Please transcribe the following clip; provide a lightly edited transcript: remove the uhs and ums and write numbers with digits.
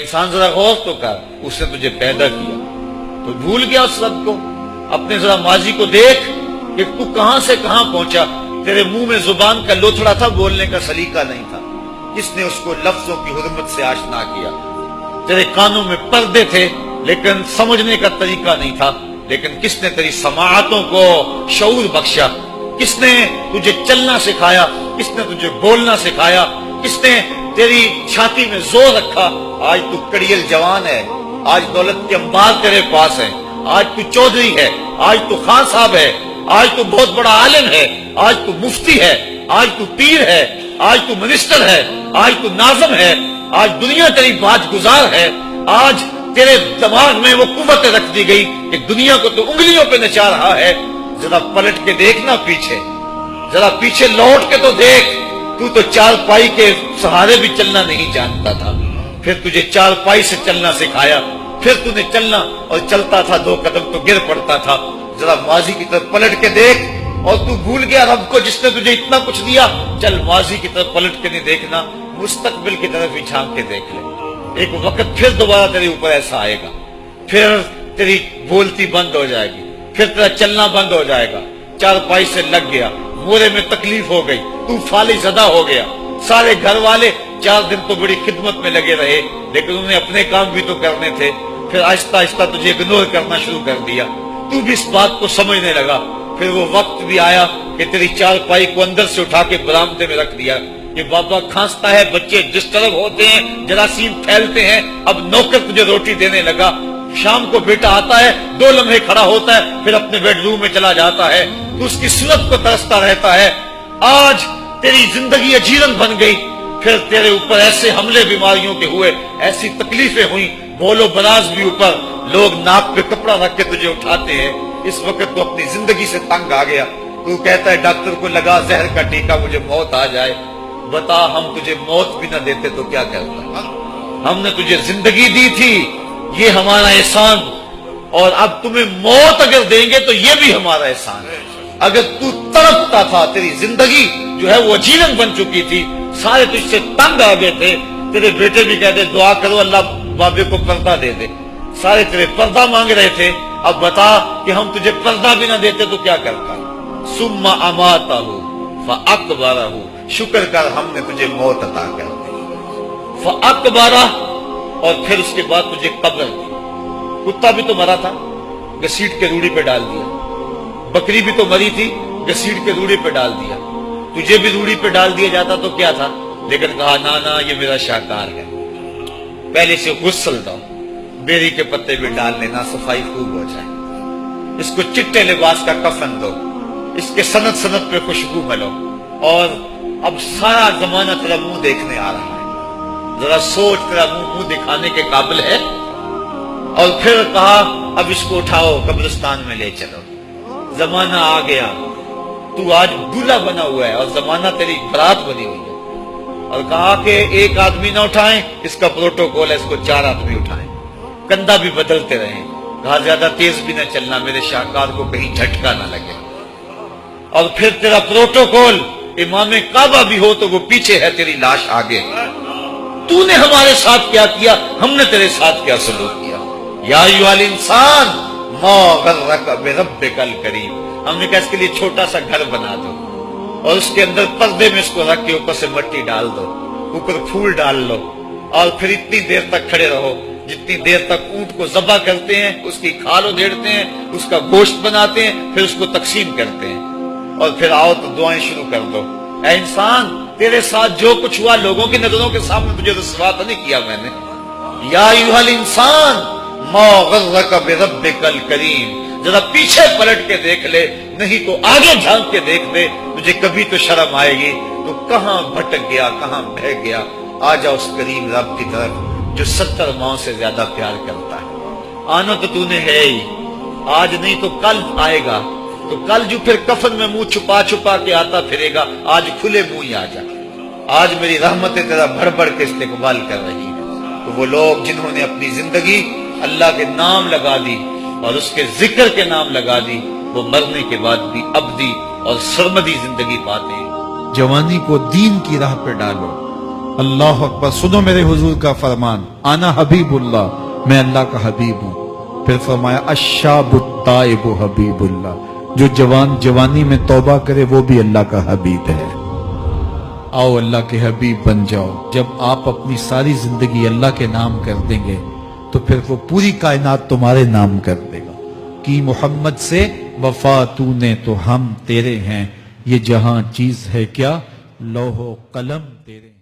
انسان ذرا غور تو کر، اس نے تجھے پیدا کیا تو بھول گیا اس رب کو؟ اپنے ذرا ماضی کو دیکھ کہ تو کہاں سے کہاں پہنچا۔ تیرے منہ میں زبان کا لوتھڑا تھا، بولنے کا سلیقہ نہیں تھا، کس نے اس کو لفظوں کی حرمت سے آشنا کیا؟ تیرے کانوں میں پردے تھے لیکن سمجھنے کا طریقہ نہیں تھا، لیکن کس نے تیری سماعتوں کو شعور بخشا؟ کس نے تجھے چلنا سکھایا؟ کس نے تجھے بولنا سکھایا؟ کس نے تیری چھاتی میں زور رکھا؟ آج تو کڑیل جوان ہے، آج دولت کے انبار تیرے پاس ہے، آج تو چودھری ہے، آج تو خان صاحب ہے، آج تو بہت بڑا عالم ہے، آج تو مفتی ہے، آج تو پیر ہے، آج تو منسٹر ہے، آج تو ناظم ہے، آج دنیا تیری بات گزار ہے، آج تیرے دماغ میں وہ قوت رکھ دی گئی کہ دنیا کو تو انگلیوں پہ نچا رہا ہے۔ ذرا پلٹ کے دیکھنا پیچھے، ذرا پیچھے لوٹ کے تو دیکھ، تو چار پائی کے سہارے بھی چلنا نہیں جانتا تھا، پھر تجھے چار پائی سے چلنا سکھایا، پھر تو نے چلنا، اور چلتا تھا 2 قدم تو گر پڑتا تھا۔ ذرا ماضی کی طرف پلٹ کے دیکھ، اور تو بھول گیا رب کو جس نے تجھے اتنا کچھ دیا۔ چل ماضی کی طرف پلٹ کے نہیں دیکھنا، مستقبل کی طرف ہی جھانک کے دیکھ لے۔ ایک وقت پھر دوبارہ تیرے اوپر ایسا آئے گا، پھر تیری بولتی بند ہو جائے گی، پھر تیرا چلنا بند ہو جائے گا۔ چار پائی سے لگ گیا، مورے میں تکلیف ہو گئی، تو فالج زدہ ہو گیا۔ سارے گھر والے 4 دن تو بڑی خدمت میں لگے رہے، لیکن انہیں اپنے کام بھی تو کرنے تھے، پھر آہستہ آہستہ تجھے اگنور کرنا شروع کر دیا۔ تو بھی اس بات کو سمجھنے لگا، پھر وہ وقت بھی آیا کہ تیری چار پائی کو اندر سے اٹھا کے برآمدے میں رکھ دیا کہ بابا کھانستا ہے، بچے ڈسٹرب ہوتے ہیں، جراثیم پھیلتے ہیں، اب نوکر تجھے روٹی دینے لگا۔ شام کو بیٹا آتا ہے، 2 لمحے کھڑا ہوتا ہے، پھر اپنے بیڈ روم میں چلا جاتا ہے، تو اس کی صورت کو ترستا رہتا ہے۔ آج تیری زندگی اجیرن بن گئی، پھر تیرے اوپر ایسے حملے بیماریوں کے ہوئے، ایسی تکلیفیں ہوئیں، بولو براز بھی اوپر، لوگ ناک پہ کپڑا رکھ کے تجھے اٹھاتے ہیں۔ اس وقت تو اپنی زندگی سے تنگ آ گیا، تو کہتا ہے ڈاکٹر کو لگا زہر کا ٹیکہ، مجھے موت آ جائے۔ بتا ہم تجھے موت بھی نہ دیتے تو کیا کرتا؟ ہم نے تجھے زندگی دی تھی، یہ ہمارا احسان، اور اب تمہیں موت اگر دیں گے تو یہ بھی ہمارا احسان ہے۔ اگر تو تڑپتا تھا، تیری زندگی جو ہے وہ اجیرن بن چکی تھی، سارے تجھ سے تنگ آ گئے تھے، تیرے بیٹے بھی کہتے دعا کرو اللہ بابے کو پردہ دے دے، سارے تیرے پردہ مانگ رہے تھے، اب بتا کہ ہم تجھے پردہ بھی نہ دیتے تو کیا کرتا؟ ثم اماتہ فاقبرہ، شکر کر ہم نے تجھے موت عطا کر دی، فاقبرہ، اور پھر اس کے بعد تجھے قبر دی۔ کتا بھی تو مرا تھا، گھسیٹ کے روڑی پہ ڈال دیا، بکری بھی تو مری تھی، گھسیٹ کے روڑی پہ ڈال دیا، تجھے بھی روڑی پہ ڈال دیا جاتا تو کیا تھا؟ لیکن کہا نا یہ میرا شاہکار ہے، پہلے سے غسل دو، بیری کے پتے بھی ڈال لینا، صفائی خوب ہو جائے، اس کو چٹے لباس کا کفن دو، اس کے سند سند پہ خوشبو ملو، اور اب سارا زمانہ تیرا منہ دیکھنے آ رہا ہے، ذرا سوچ تیرا منہ دکھانے کے قابل ہے؟ اور پھر کہا اب اس کو اٹھاؤ قبرستان میں لے چلو، زمانہ آ گیا، تو آج دولہا بنا ہوا ہے اور زمانہ تیری برات بنی ہوئی ہے، اور کہا کہ ایک آدمی نہ اٹھائیں، اس کا پروٹوکول ہے، اس کو 4 آدمی اٹھائیں، کندھا بھی بدلتے رہیں، کہا زیادہ تیز بھی نہ چلنا، میرے شاہکار کو کہیں جھٹکا نہ لگے، اور پھر تیرا پروٹوکول امام کعبہ بھی ہو تو وہ پیچھے ہے، تیری لاش آگے۔ تو نے ہمارے ساتھ کیا کیا، ہم نے تیرے ساتھ کیا سلوک کیا؟ یا ایھا الانسان ما غرک بربک الکریم، ہم نے کہا اس کے لیے چھوٹا سا گھر بنا دو، اور اس کے اندر پردے میں اس کو رکھ کے اوپر سے مٹی ڈال دو، اوپر پھول ڈال لو، اور پھر اتنی دیر تک کھڑے رہو جتنی دیر تک اونٹ کو ذبح کرتے ہیں، اس کی کھال ادھیڑتے ہیں، اس کا گوشت بناتے ہیں، پھر اس کو تقسیم کرتے ہیں، اور پھر آؤ تو دعائیں شروع کر دو۔ اے انسان، تیرے ساتھ جو کچھ ہوا لوگوں کی نظروں کے سامنے تجھے رسوا تو نہیں کیا میں نے؟ یا ایھا الانسان ما غرک بربک الکریم، ذرا پیچھے پلٹ کے دیکھ لے، نہیں تو آگے جھانک کے دیکھ لے، تجھے کبھی تو شرم آئے گی، تو کہاں بھٹک گیا، کہاں بہہ گیا۔ آ جا اس کریم رب کی طرف جو 70 ماؤں سے زیادہ پیار کرتا ہے۔ آنا تو نے ہے ہی، آج نہیں تو کل آئے گا، تو کل جو پھر کفن میں منہ چھپا چھپا کے آتا پھرے گا، آج کھلے منہ ہی آ جا۔ آج میری رحمتیں تیرا بڑھ بڑھ کے استقبال کر رہی ہیں۔ تو وہ لوگ جنہوں نے اپنی زندگی اللہ کے نام لگا دی اور اس کے ذکر کے نام لگا دی، وہ مرنے کے بعد بھی ابدی اور سرمدی زندگی پاتے ہیں۔ جوانی کو دین کی راہ پہ ڈالو، اللہ اکبر. سنو میرے حضور کا فرمان، انا حبیب اللہ، میں اللہ کا حبیب ہوں. پھر فرمایا الشاب التائب حبیب اللہ، جو جوان جوانی میں توبہ کرے وہ بھی اللہ کا حبیب ہے. آؤ اللہ کے حبیب بن جاؤ. جب آپ اپنی ساری زندگی اللہ کے نام کر دیں گے تو پھر وہ پوری کائنات تمہارے نام کر دے گا. کی محمد سے وفا تو نے تو ہم تیرے ہیں، یہ جہاں چیز ہے کیا، لوح و قلم تیرے ہیں.